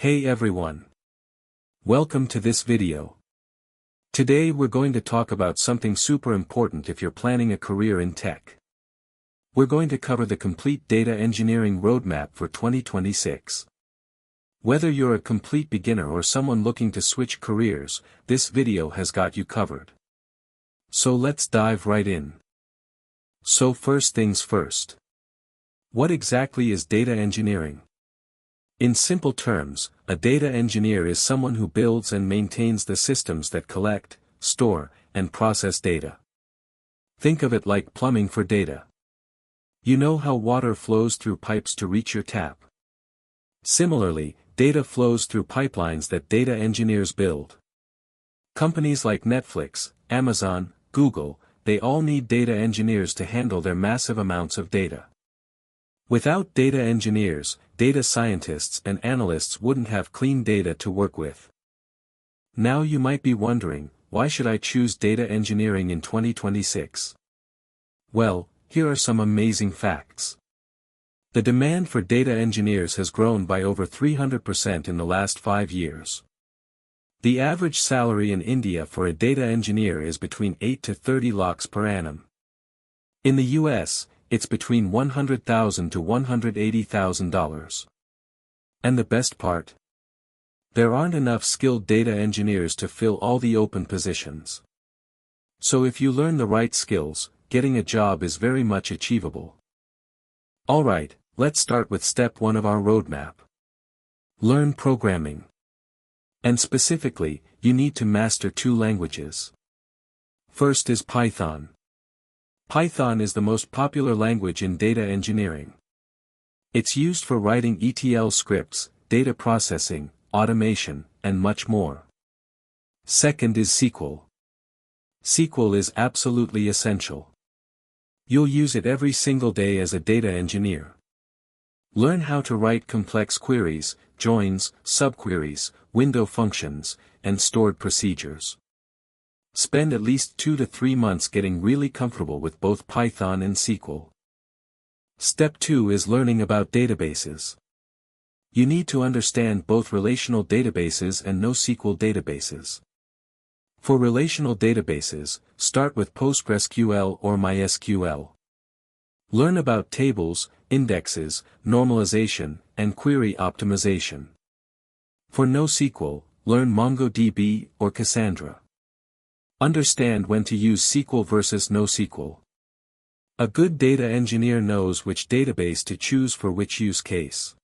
Hey everyone. Welcome to this video. Today we're going to talk about something super important if you're planning a career in tech. We're going to cover the complete data engineering roadmap for 2026. Whether you're a complete beginner or someone looking to switch careers, this video has got you covered. So let's dive right in. So first things first. What exactly is data engineering? In simple terms, a data engineer is someone who builds and maintains the systems that collect, store, and process data. Think of it like plumbing for data. You know how water flows through pipes to reach your tap. Similarly, data flows through pipelines that data engineers build. Companies like Netflix, Amazon, Google, they all need data engineers to handle their massive amounts of data. Without data engineers, data scientists and analysts wouldn't have clean data to work with. Now you might be wondering, why should I choose data engineering in 2026? Well, here are some amazing facts. The demand for data engineers has grown by over 300% in the last 5 years. The average salary in India for a data engineer is between 8 to 30 lakhs per annum. In the US, it's between $100,000 to $180,000. And the best part? There aren't enough skilled data engineers to fill all the open positions. So if you learn the right skills, getting a job is very much achievable. Alright, let's start with step 1 of our roadmap. Learn programming. And specifically, you need to master 2 languages. First is Python. Python is the most popular language in data engineering. It's used for writing ETL scripts, data processing, automation, and much more. Second is SQL. SQL is absolutely essential. You'll use it every single day as a data engineer. Learn how to write complex queries, joins, subqueries, window functions, and stored procedures. Spend at least 2 to 3 months getting really comfortable with both Python and SQL. Step 2 is learning about databases. You need to understand both relational databases and NoSQL databases. For relational databases, start with PostgreSQL or MySQL. Learn about tables, indexes, normalization, and query optimization. For NoSQL, learn MongoDB or Cassandra. Understand when to use SQL versus NoSQL. A good data engineer knows which database to choose for which use case.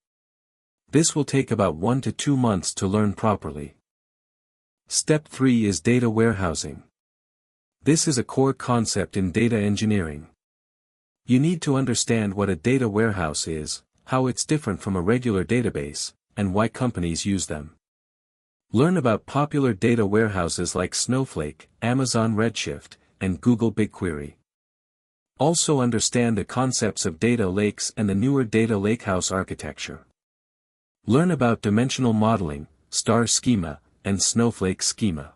This will take about 1 to 2 months to learn properly. Step 3 is data warehousing. This is a core concept in data engineering. You need to understand what a data warehouse is, how it's different from a regular database, and why companies use them. Learn about popular data warehouses like Snowflake, Amazon Redshift, and Google BigQuery. Also understand the concepts of data lakes and the newer data lakehouse architecture. Learn about dimensional modeling, star schema, and snowflake schema.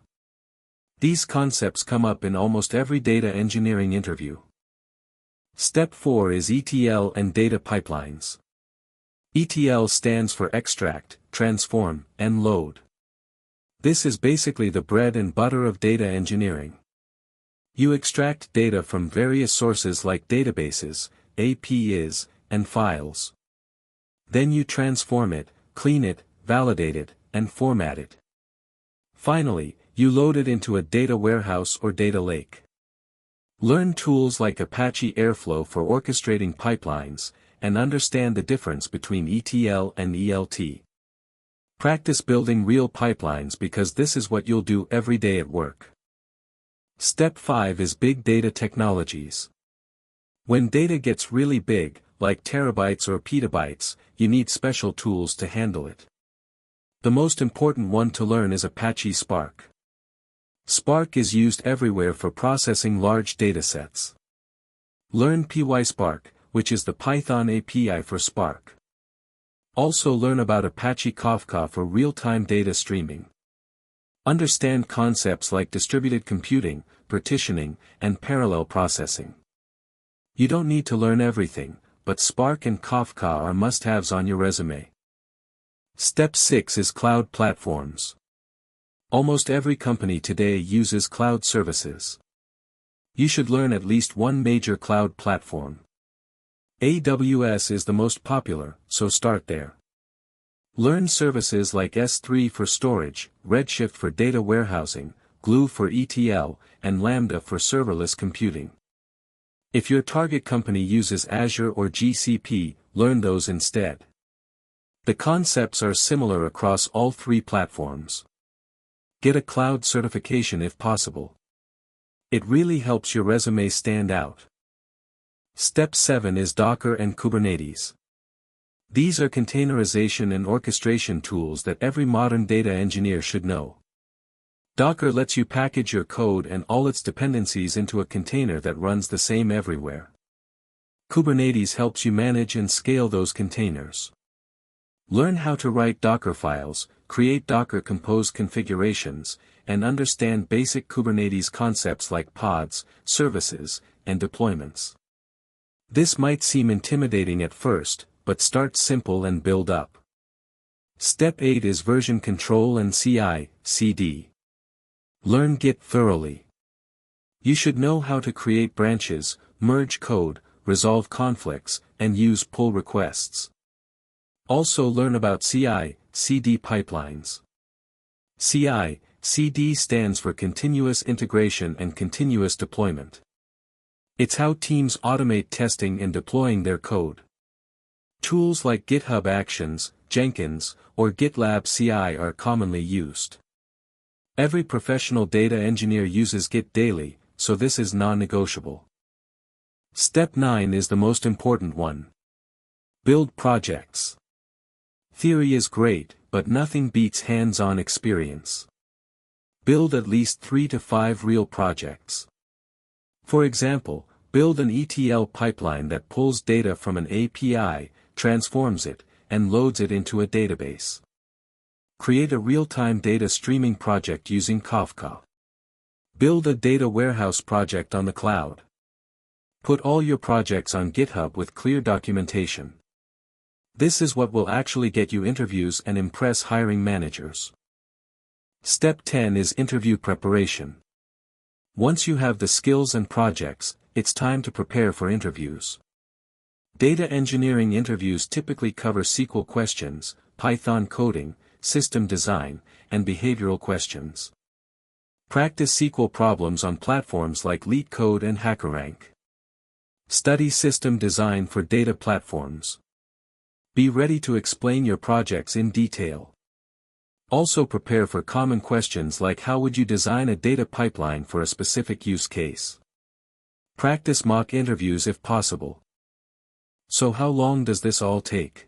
These concepts come up in almost every data engineering interview. Step 4 is ETL and data pipelines. ETL stands for extract, transform, and load. This is basically the bread and butter of data engineering. You extract data from various sources like databases, APIs, and files. Then you transform it, clean it, validate it, and format it. Finally, you load it into a data warehouse or data lake. Learn tools like Apache Airflow for orchestrating pipelines, and understand the difference between ETL and ELT. Practice building real pipelines because this is what you'll do every day at work. Step 5 is big data technologies. When data gets really big, like terabytes or petabytes, you need special tools to handle it. The most important one to learn is Apache Spark. Spark is used everywhere for processing large datasets. Learn PySpark, which is the Python API for Spark. Also learn about Apache Kafka for real-time data streaming. Understand concepts like distributed computing, partitioning, and parallel processing. You don't need to learn everything, but Spark and Kafka are must-haves on your resume. Step 6 is cloud platforms. Almost every company today uses cloud services. You should learn at least one major cloud platform. AWS is the most popular, so start there. Learn services like S3 for storage, Redshift for data warehousing, Glue for ETL, and Lambda for serverless computing. If your target company uses Azure or GCP, learn those instead. The concepts are similar across all three platforms. Get a cloud certification if possible. It really helps your resume stand out. Step 7 is Docker and Kubernetes. These are containerization and orchestration tools that every modern data engineer should know. Docker lets you package your code and all its dependencies into a container that runs the same everywhere. Kubernetes helps you manage and scale those containers. Learn how to write Docker files, create Docker Compose configurations, and understand basic Kubernetes concepts like pods, services, and deployments. This might seem intimidating at first, but start simple and build up. Step 8 is version control and CI/CD. Learn Git thoroughly. You should know how to create branches, merge code, resolve conflicts, and use pull requests. Also learn about CI/CD pipelines. CI/CD stands for Continuous Integration and Continuous Deployment. It's how teams automate testing and deploying their code. Tools like GitHub Actions, Jenkins, or GitLab CI are commonly used. Every professional data engineer uses Git daily, so this is non-negotiable. Step 9 is the most important one. Build projects. Theory is great, but nothing beats hands-on experience. Build at least 3 to 5 real projects. For example, build an ETL pipeline that pulls data from an API, transforms it, and loads it into a database. Create a real-time data streaming project using Kafka. Build a data warehouse project on the cloud. Put all your projects on GitHub with clear documentation. This is what will actually get you interviews and impress hiring managers. Step 10 is interview preparation. Once you have the skills and projects, it's time to prepare for interviews. Data engineering interviews typically cover SQL questions, Python coding, system design, and behavioral questions. Practice SQL problems on platforms like LeetCode and HackerRank. Study system design for data platforms. Be ready to explain your projects in detail. Also prepare for common questions like how would you design a data pipeline for a specific use case. Practice mock interviews if possible. So how long does this all take?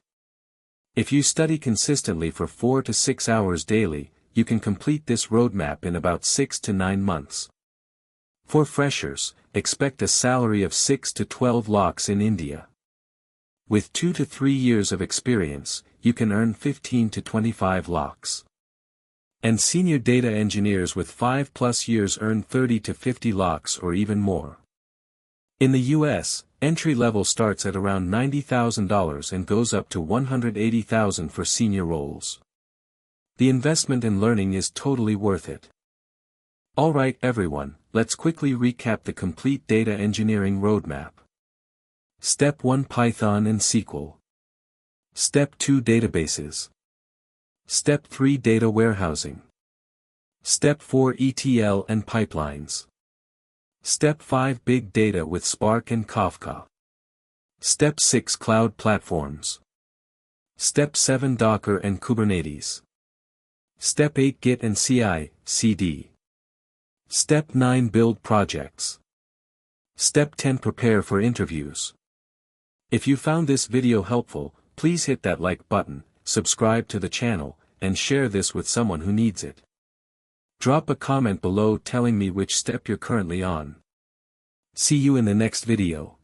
If you study consistently for 4 to 6 hours daily, you can complete this roadmap in about 6 to 9 months. For freshers, expect a salary of 6 to 12 lakhs in India. With 2 to 3 years of experience, you can earn 15 to 25 lakhs. And senior data engineers with 5+ years earn 30 to 50 lakhs or even more. In the US, entry level starts at around $90,000 and goes up to $180,000 for senior roles. The investment in learning is totally worth it. Alright everyone, let's quickly recap the complete data engineering roadmap. Step 1 Python and SQL. Step 2 Databases. Step 3 Data warehousing. Step 4 ETL and pipelines. Step 5 Big Data with Spark and Kafka. Step 6 Cloud platforms. Step 7 Docker and Kubernetes. Step 8 Git and CI/CD. Step 9 Build projects. Step 10 Prepare for interviews. If you found this video helpful, please hit that like button, subscribe to the channel, and share this with someone who needs it. Drop a comment below telling me which step you're currently on. See you in the next video.